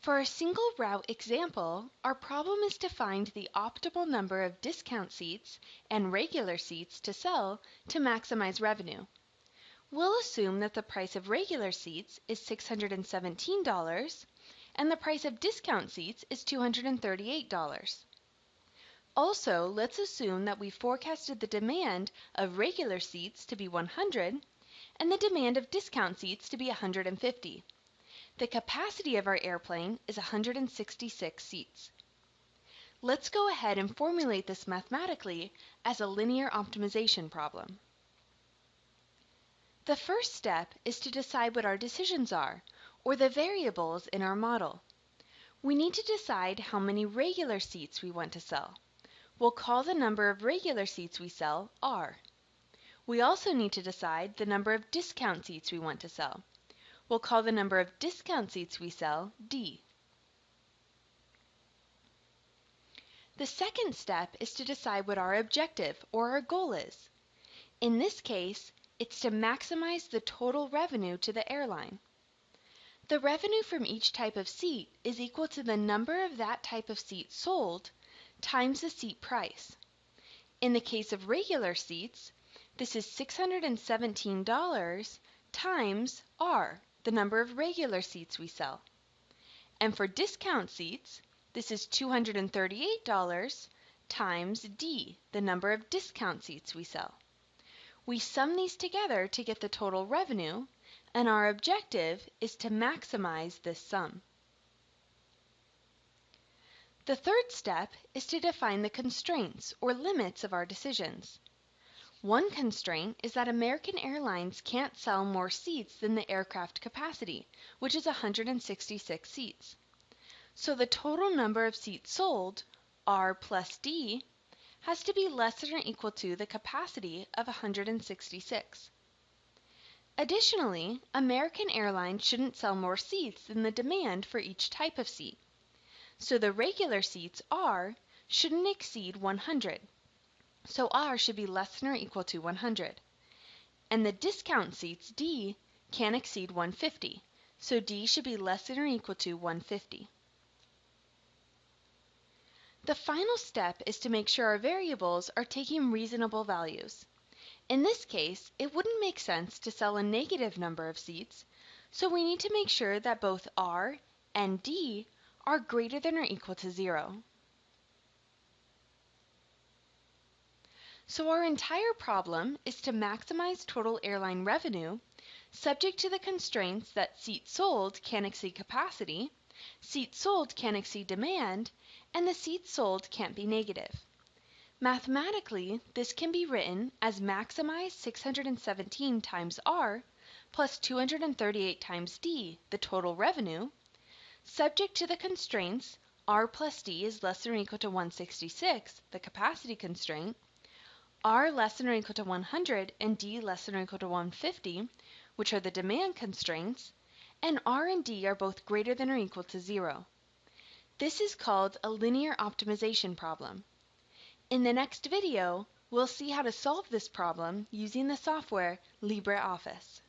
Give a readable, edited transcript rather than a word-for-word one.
For a single route example, our problem is to find the optimal number of discount seats and regular seats to sell to maximize revenue. We'll assume that the price of regular seats is $617 and the price of discount seats is $238. Also, let's assume that we forecasted the demand of regular seats to be 100 and the demand of discount seats to be 150. The capacity of our airplane is 166 seats. Let's go ahead and formulate this mathematically as a linear optimization problem. The first step is to decide what our decisions are, or the variables in our model. We need to decide how many regular seats we want to sell. We'll call the number of regular seats we sell R. We also need to decide the number of discount seats we want to sell. We'll call the number of discount seats we sell D. The second step is to decide what our objective or our goal is. In this case, it's to maximize the total revenue to the airline. The revenue from each type of seat is equal to the number of that type of seat sold times the seat price. In the case of regular seats, this is $617 times R, the number of regular seats we sell. And for discount seats, this is $238 times D, the number of discount seats we sell. We sum these together to get the total revenue, and our objective is to maximize this sum. The third step is to define the constraints or limits of our decisions. One constraint is that American Airlines can't sell more seats than the aircraft capacity, which is 166 seats. So the total number of seats sold, R plus D, has to be less than or equal to the capacity of 166. Additionally, American Airlines shouldn't sell more seats than the demand for each type of seat. So the regular seats, R, shouldn't exceed 100. So R should be less than or equal to 100. And the discount seats, D, can't exceed 150. So D should be less than or equal to 150. The final step is to make sure our variables are taking reasonable values. In this case, it wouldn't make sense to sell a negative number of seats, so we need to make sure that both R and D are greater than or equal to 0. So our entire problem is to maximize total airline revenue, subject to the constraints that seats sold can't exceed capacity, seats sold can't exceed demand, and the seats sold can't be negative. Mathematically, this can be written as maximize 617 times R plus 238 times D, the total revenue, subject to the constraints R plus D is less than or equal to 166, the capacity constraint, R less than or equal to 100 and D less than or equal to 150, which are the demand constraints, and R and D are both greater than or equal to 0. This is called a linear optimization problem. In the next video, we'll see how to solve this problem using the software LibreOffice.